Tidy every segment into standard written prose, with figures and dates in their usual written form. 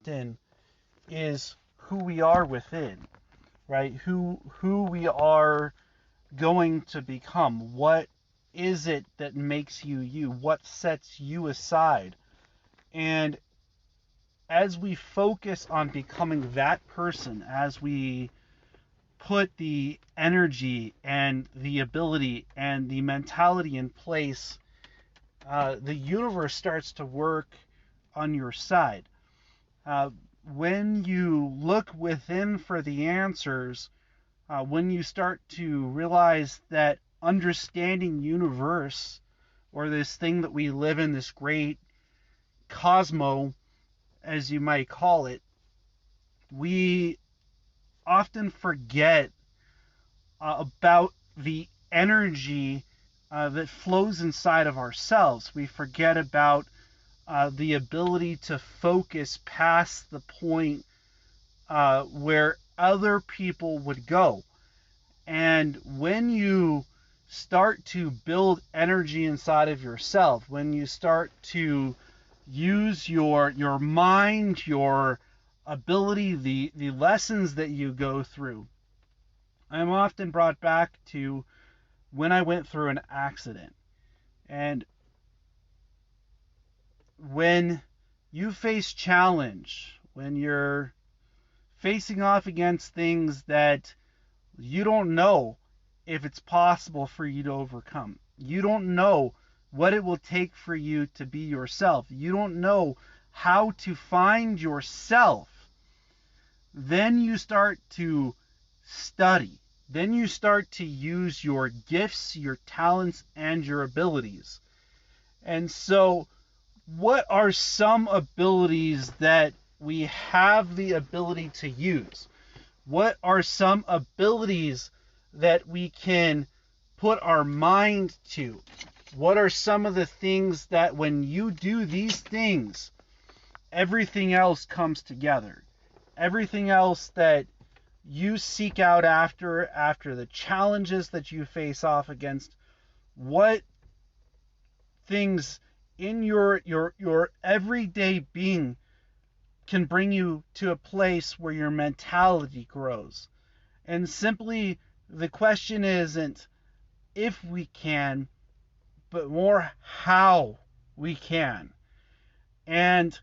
often is who we are within, right? Who we are going to become. What is it that makes you you? What sets you aside? And as we focus on becoming that person, as we put the energy and the ability and the mentality in place, the universe starts to work on your side. When you look within for the answers, when you start to realize that understanding universe, or this thing that we live in, this great cosmo, as you might call it, we often forget about the energy that flows inside of ourselves. We forget about the ability to focus past the point where other people would go. And when you start to build energy inside of yourself, when you start to use your mind, your ability, the lessons that you go through, I'm often brought back to when I went through an accident. And when you face challenge, when you're facing off against things that you don't know if it's possible for you to overcome, you don't know what it will take for you to be yourself, you don't know how to find yourself, then you start to study. Then you start to use your gifts, your talents, and your abilities. And so, what are some abilities that we have the ability to use? What are some abilities that we can put our mind to? What are some of the things that when you do these things, everything else comes together? Everything else that you seek out after the challenges that you face off against, what things in your everyday being can bring you to a place where your mentality grows. And simply the question isn't if we can, but more how we can. And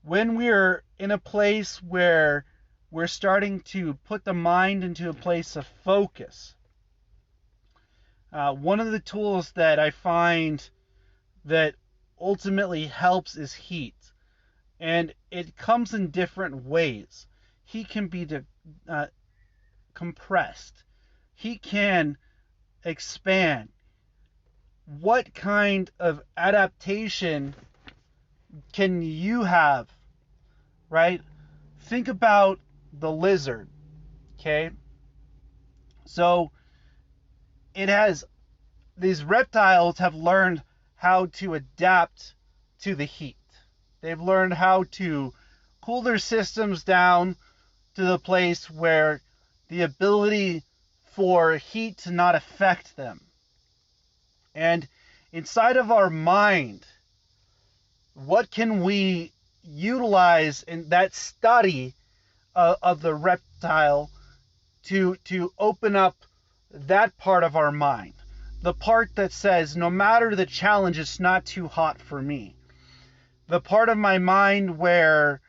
when we're in a place where we're starting to put the mind into a place of focus, one of the tools that I find that ultimately helps is heat. And it comes in different ways. Heat can be compressed. Heat can expand. What kind of adaptation can you have, right? Think about the lizard, okay? So these reptiles have learned how to adapt to the heat. They've learned how to cool their systems down to the place where the ability for heat to not affect them. And inside of our mind, what can we utilize in that study of the reptile to open up that part of our mind? The part that says, no matter the challenge, it's not too hot for me. The part of my mind where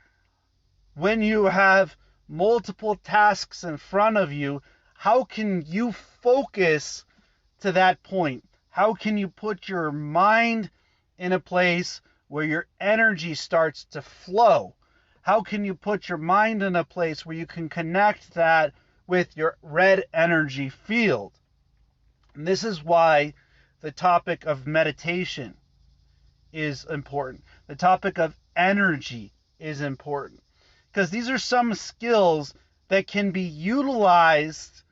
when you have multiple tasks in front of you, how can you focus to that point? How can you put your mind in a place where your energy starts to flow? How can you put your mind in a place where you can connect that with your red energy field? And this is why the topic of meditation is important. The topic of energy is important. Because these are some skills that can be utilized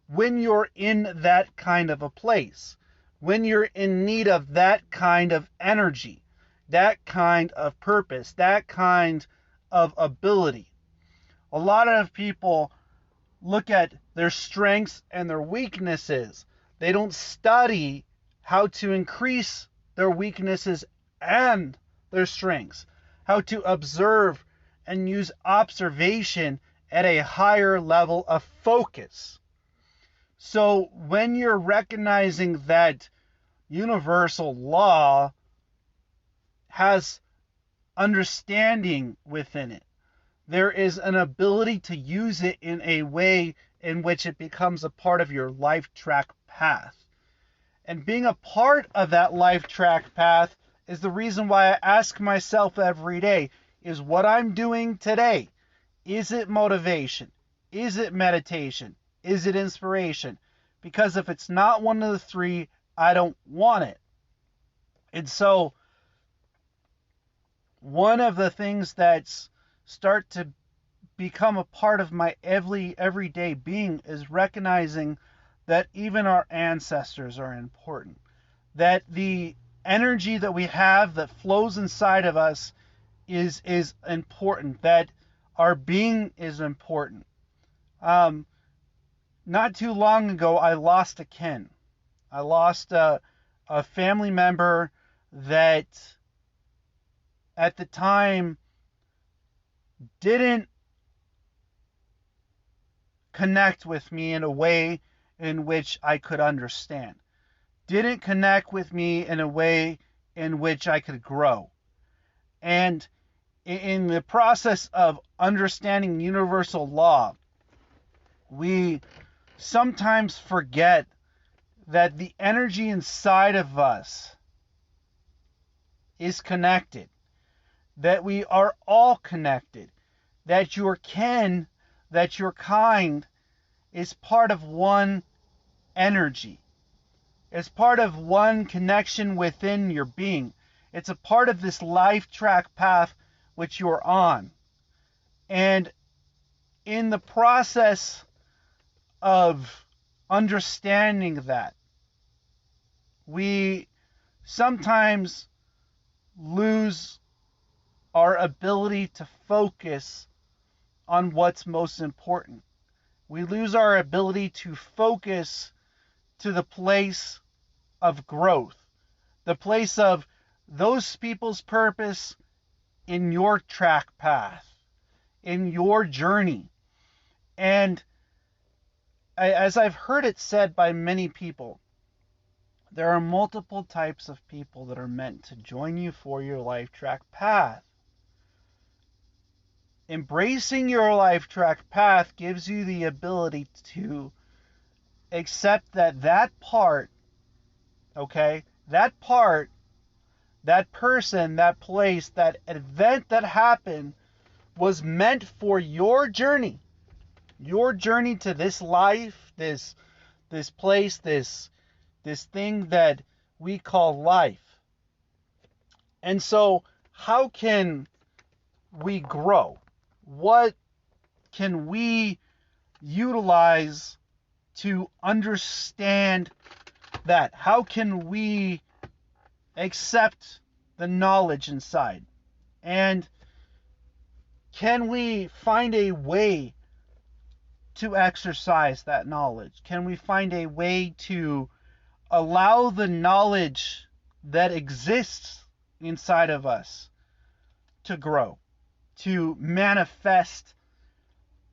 when you're in that kind of a place. When you're in need of that kind of energy, that kind of purpose, that kind of ability. A lot of people look at their strengths and their weaknesses. They don't study how to increase their weaknesses and their strengths, how to observe and use observation at a higher level of focus. So when you're recognizing that universal law has understanding within it, there is an ability to use it in a way in which it becomes a part of your life track path. And being a part of that life track path is the reason why I ask myself every day, is what I'm doing today, is it motivation? Is it meditation? Is it inspiration? Because if it's not one of the three, I don't want it. And so one of the things that's start to become a part of my everyday being is recognizing that even our ancestors are important. That the energy that we have that flows inside of us is important. That our being is important. Not too long ago, I lost a kin. I lost a family member that at the time didn't connect with me in a way in which I could understand. Didn't connect with me in a way in which I could grow. And in the process of understanding universal law, we sometimes forget that the energy inside of us is connected. That we are all connected. That your kin, that your kind is part of one energy. It's part of one connection within your being. It's a part of this life track path which you're on. And in the process of understanding that, we sometimes lose our ability to focus on what's most important. We lose our ability to focus to the place of growth, the place of those people's purpose in your track path, in your journey. And as I've heard it said by many people, there are multiple types of people that are meant to join you for your life track path. Embracing your life track path gives you the ability to accept that part, okay, that part, that person, that place, that event that happened was meant for your journey to this life, this place, this thing that we call life. And so how can we grow? What can we utilize to understand that? How can we accept the knowledge inside? And can we find a way to exercise that knowledge? Can we find a way to allow the knowledge that exists inside of us to grow, to manifest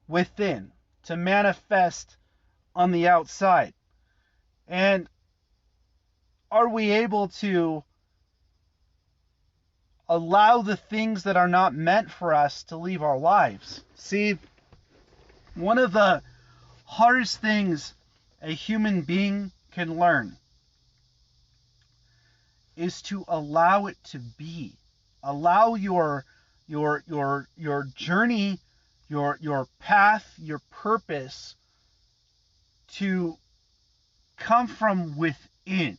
within, to manifest on the outside? And are we able to allow the things that are not meant for us to leave our lives? See, one of the hardest things a human being can learn is to allow it to be. Allow your journey, your path, your purpose to come from within.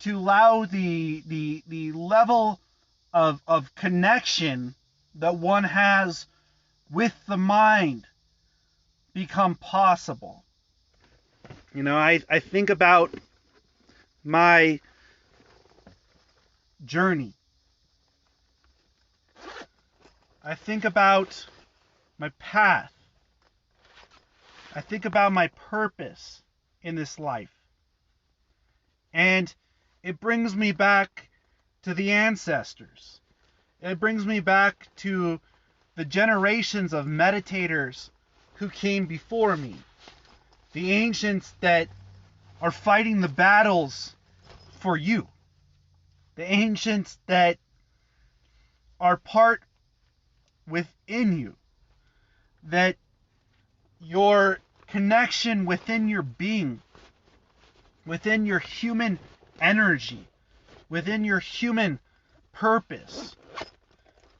To allow the level of connection that one has with the mind become possible. You know, I think about my journey. I think about my path. I think about my purpose in this life. And it brings me back to the ancestors. It brings me back to the generations of meditators who came before me. The ancients that are fighting the battles for you. The ancients that are part within you. That your connection within your being, within your human energy, within your human purpose,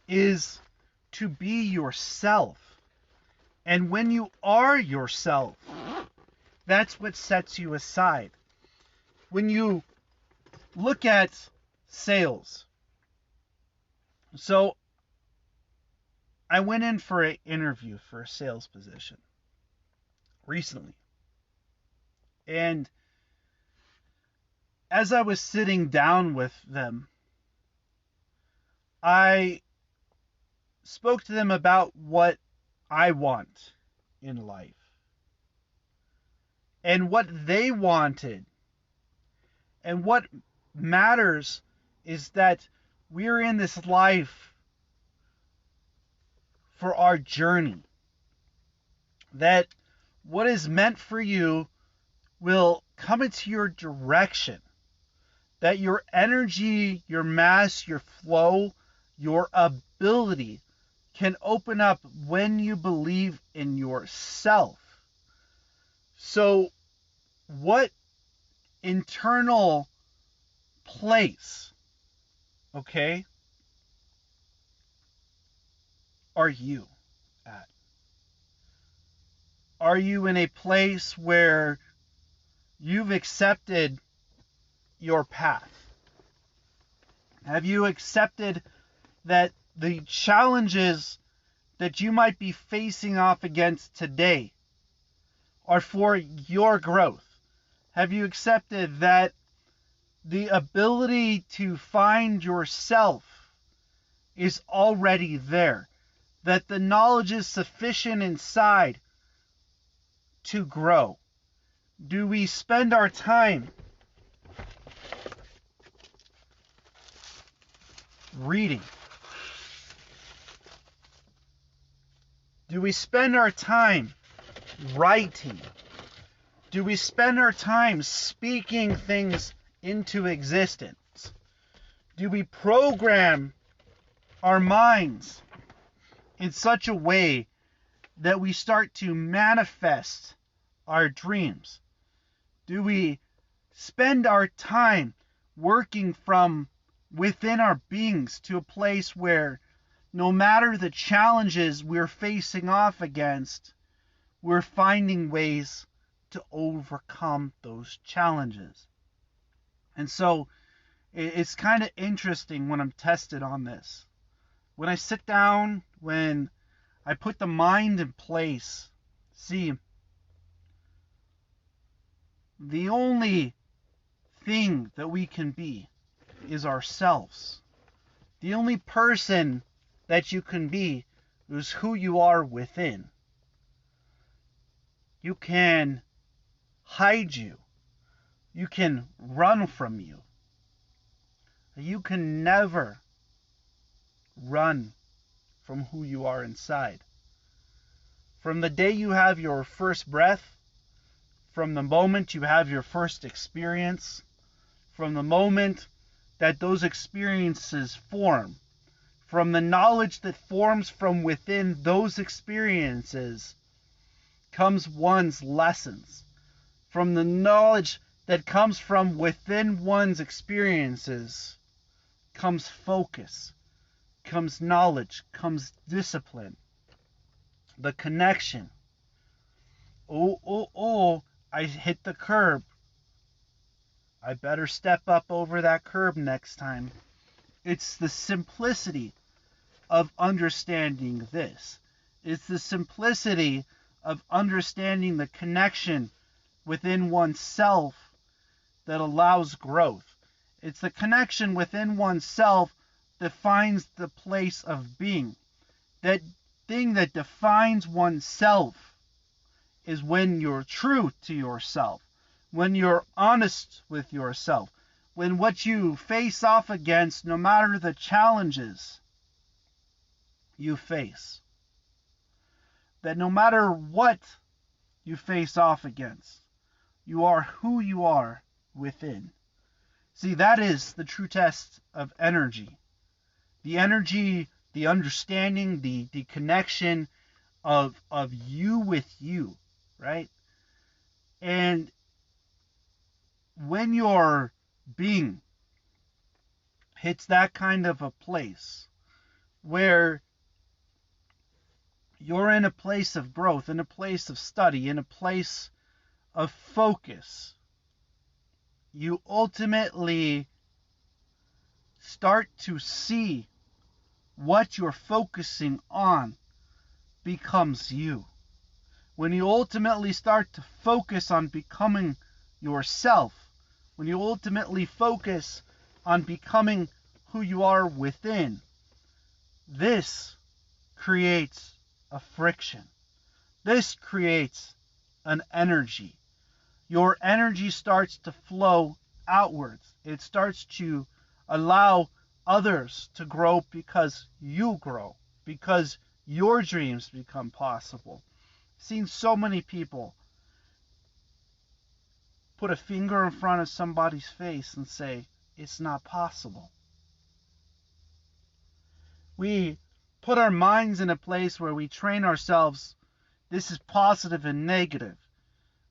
is to be yourself. And when you are yourself, that's what sets you aside. When you look at sales, so I went in for an interview for a sales position recently. And as I was sitting down with them, I spoke to them about what I want in life. And what they wanted. And what matters is that we're in this life for our journey. That what is meant for you will come into your direction. That your energy, your mass, your flow, your ability can open up when you believe in yourself. So, what internal place, okay, are you at? Are you in a place where you've accepted your path? Have you accepted that the challenges that you might be facing off against today are for your growth? Have you accepted that the ability to find yourself is already there? That the knowledge is sufficient inside to grow? Do we spend our time reading? Do we spend our time writing? Do we spend our time speaking things into existence? Do we program our minds in such a way that we start to manifest our dreams? Do we spend our time working from within our beings to a place where no matter the challenges we're facing off against, we're finding ways to overcome those challenges? And so it's kind of interesting when I'm tested on this. When I sit down, when I put the mind in place, see, the only thing that we can be is ourselves. The only person that you can be is who you are within. You can hide you. You can run from you. You can never run from who you are inside. From the day you have your first breath, from the moment you have your first experience, from the moment that those experiences form, from the knowledge that forms from within those experiences, comes one's lessons. From the knowledge that comes from within one's experiences, comes focus, comes knowledge, comes discipline, the connection. Oh, I hit the curb. I better step up over that curb next time. It's the simplicity of understanding this. It's the simplicity of understanding the connection within oneself that allows growth. It's the connection within oneself that finds the place of being. That thing that defines oneself is when you're true to yourself, when you're honest with yourself, when what you face off against, no matter the challenges, you face. That no matter what you face off against, you are who you are within. See, that is the true test of energy. The energy, the understanding, the connection of you with you, right? And when your being hits that kind of a place where you're in a place of growth, in a place of study, in a place of focus, you ultimately start to see what you're focusing on becomes you. When you ultimately start to focus on becoming yourself, when you ultimately focus on becoming who you are within, this creates a friction. This creates an energy. Your energy starts to flow outwards. It starts to allow others to grow because you grow, because your dreams become possible. I've seen so many people put a finger in front of somebody's face and say, it's not possible. We put our minds in a place where we train ourselves, this is positive and negative.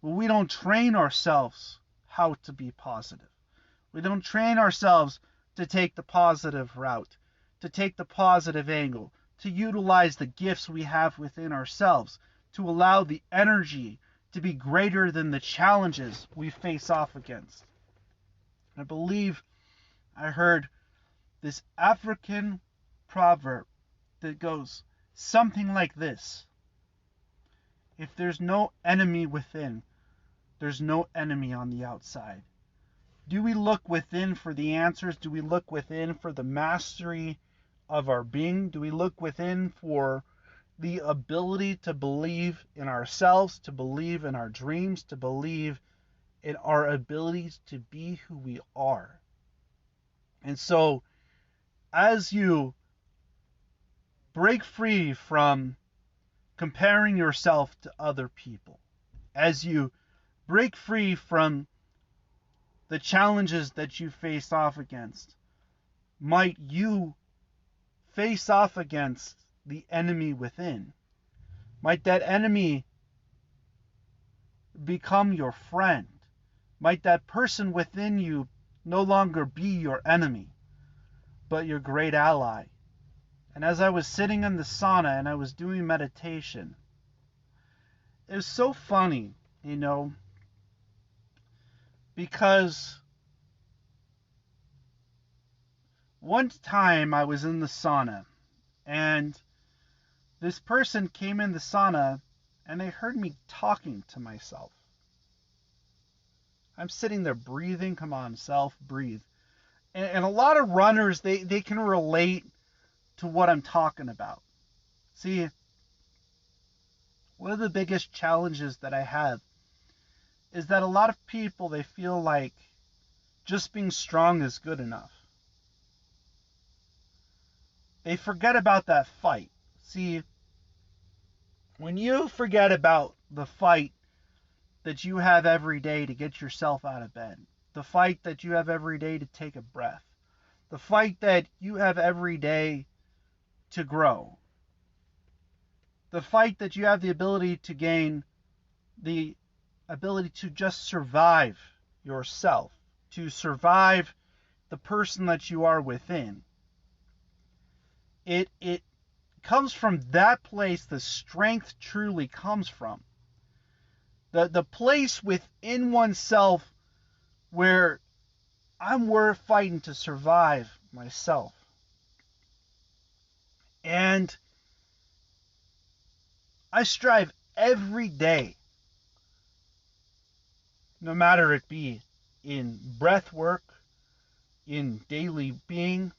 But we don't train ourselves how to be positive. We don't train ourselves to take the positive route, to take the positive angle, to utilize the gifts we have within ourselves, to allow the energy to be greater than the challenges we face off against. I believe I heard this African proverb that goes something like this: if there's no enemy within, there's no enemy on the outside. Do we look within for the answers? Do we look within for the mastery of our being? Do we look within for the ability to believe in ourselves, to believe in our dreams, to believe in our abilities to be who we are? And so, as you break free from comparing yourself to other people, as you break free from the challenges that you face off against, might you face off against the enemy within? Might that enemy become your friend? Might that person within you no longer be your enemy, but your great ally? And as I was sitting in the sauna and I was doing meditation, it was so funny, because one time I was in the sauna and this person came in the sauna and they heard me talking to myself. I'm sitting there breathing. Come on, self, breathe. And a lot of runners, they can relate to what I'm talking about. See, one of the biggest challenges that I have is that a lot of people, they feel like just being strong is good enough. They forget about that fight. See, when you forget about the fight that you have every day to get yourself out of bed, the fight that you have every day to take a breath, the fight that you have every day to grow, the fight that you have the ability to gain, the ability to just survive yourself, to survive the person that you are within. It comes from that place the strength truly comes from. The place within oneself where I'm worth fighting to survive myself. And I strive every day, no matter it be in breath work, in daily being,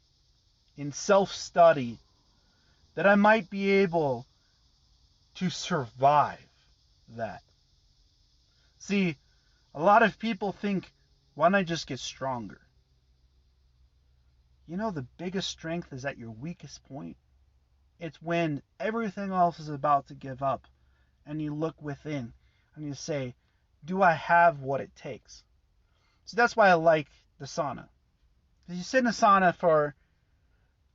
in self-study, that I might be able to survive that. See, a lot of people think, why don't I just get stronger? The biggest strength is at your weakest point. It's when everything else is about to give up and you look within and you say, do I have what it takes? So that's why I like the sauna. You sit in a sauna for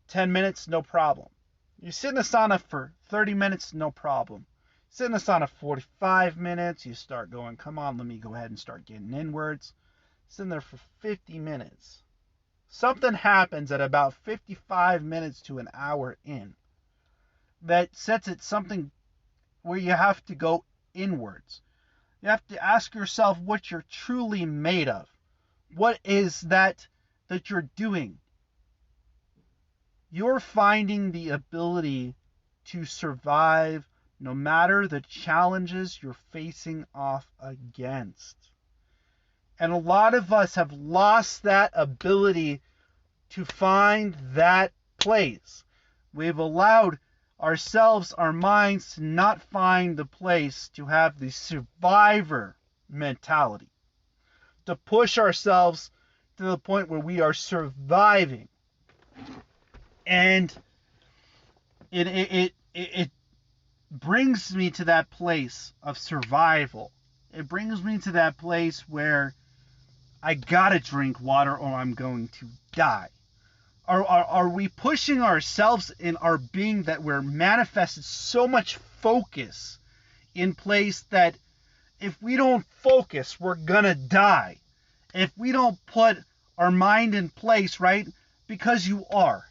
10 minutes, no problem. You sit in a sauna for 30 minutes, no problem. Sit in a sauna 45 minutes, you start going, come on, let me go ahead and start getting inwards. Sit in there for 50 minutes. Something happens at about 55 minutes to an hour in that sets it something where you have to go inwards. You have to ask yourself what you're truly made of. What is that you're doing? You're finding the ability to survive no matter the challenges you're facing off against. And a lot of us have lost that ability to find that place. We've allowed ourselves, our minds, to not find the place to have the survivor mentality. To push ourselves to the point where we are surviving. And it brings me to that place of survival. It brings me to that place where I gotta drink water or I'm going to die. Are we pushing ourselves in our being that we're manifested so much focus in place that if we don't focus, we're gonna die? If we don't put our mind in place, right? Because you are.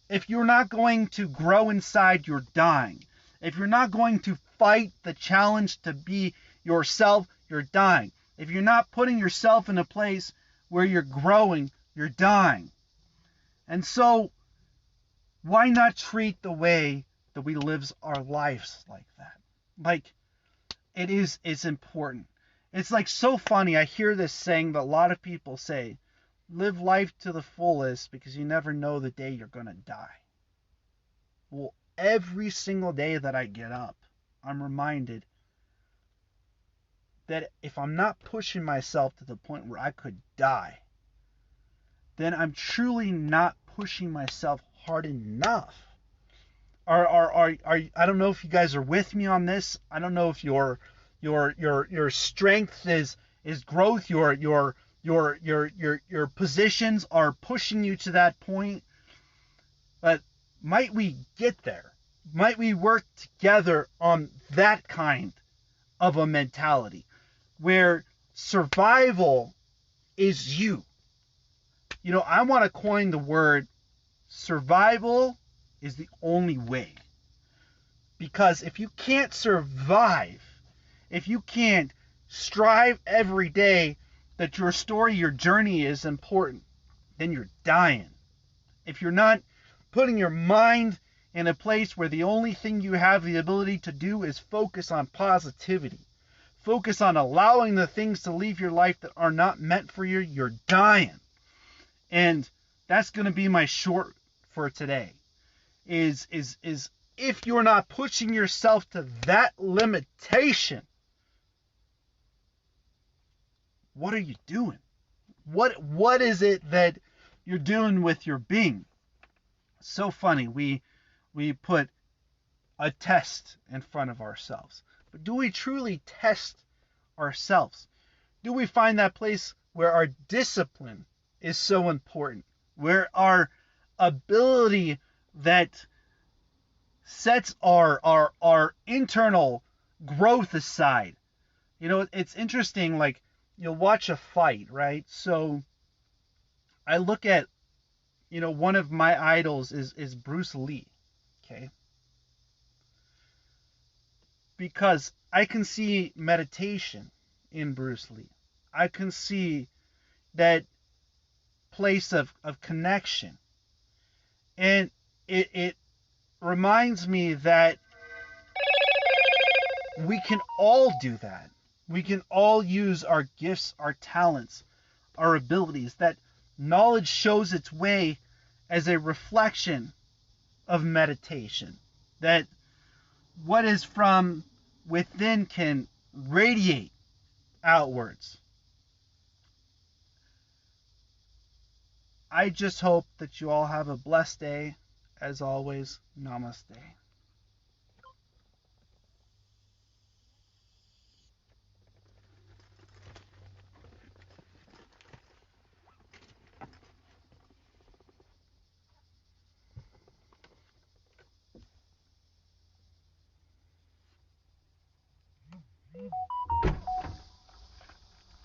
If you're not going to grow inside, you're dying. If you're not going to fight the challenge to be yourself, you're dying. If you're not putting yourself in a place where you're growing, you're dying. And so, why not treat the way that we live our lives like that? Like, it's important. It's like so funny. I hear this saying that a lot of people say, live life to the fullest because you never know the day you're going to die. Well, every single day that I get up, I'm reminded that if I'm not pushing myself to the point where I could die, then I'm truly not pushing myself hard enough. I don't know if you guys are with me on this. I don't know if your strength is growth, your positions are pushing you to that point. But might we get there? Might we work together on that kind of a mentality where survival is you? You know, I want to coin the word survival is the only way. Because if you can't survive, if you can't strive every day that your story, your journey is important, then you're dying. If you're not putting your mind in a place where the only thing you have the ability to do is focus on positivity, focus on allowing the things to leave your life that are not meant for you, you're dying. And that's going to be my short for today. Is if you're not pushing yourself to that limitation, what are you doing? What is it that you're doing with your being? So funny. We put a test in front of ourselves. But do we truly test ourselves? Do we find that place where our discipline is so important, where our ability that sets our internal growth aside? You know, it's interesting, like, you'll watch a fight, right? So I look at, you know, one of my idols is Bruce Lee, okay? Because I can see meditation in Bruce Lee. I can see that place of connection. And it reminds me that we can all do that. We can all use our gifts, our talents, our abilities. That knowledge shows its way as a reflection of meditation. That what is from within can radiate outwards. I just hope that you all have a blessed day. As always, namaste.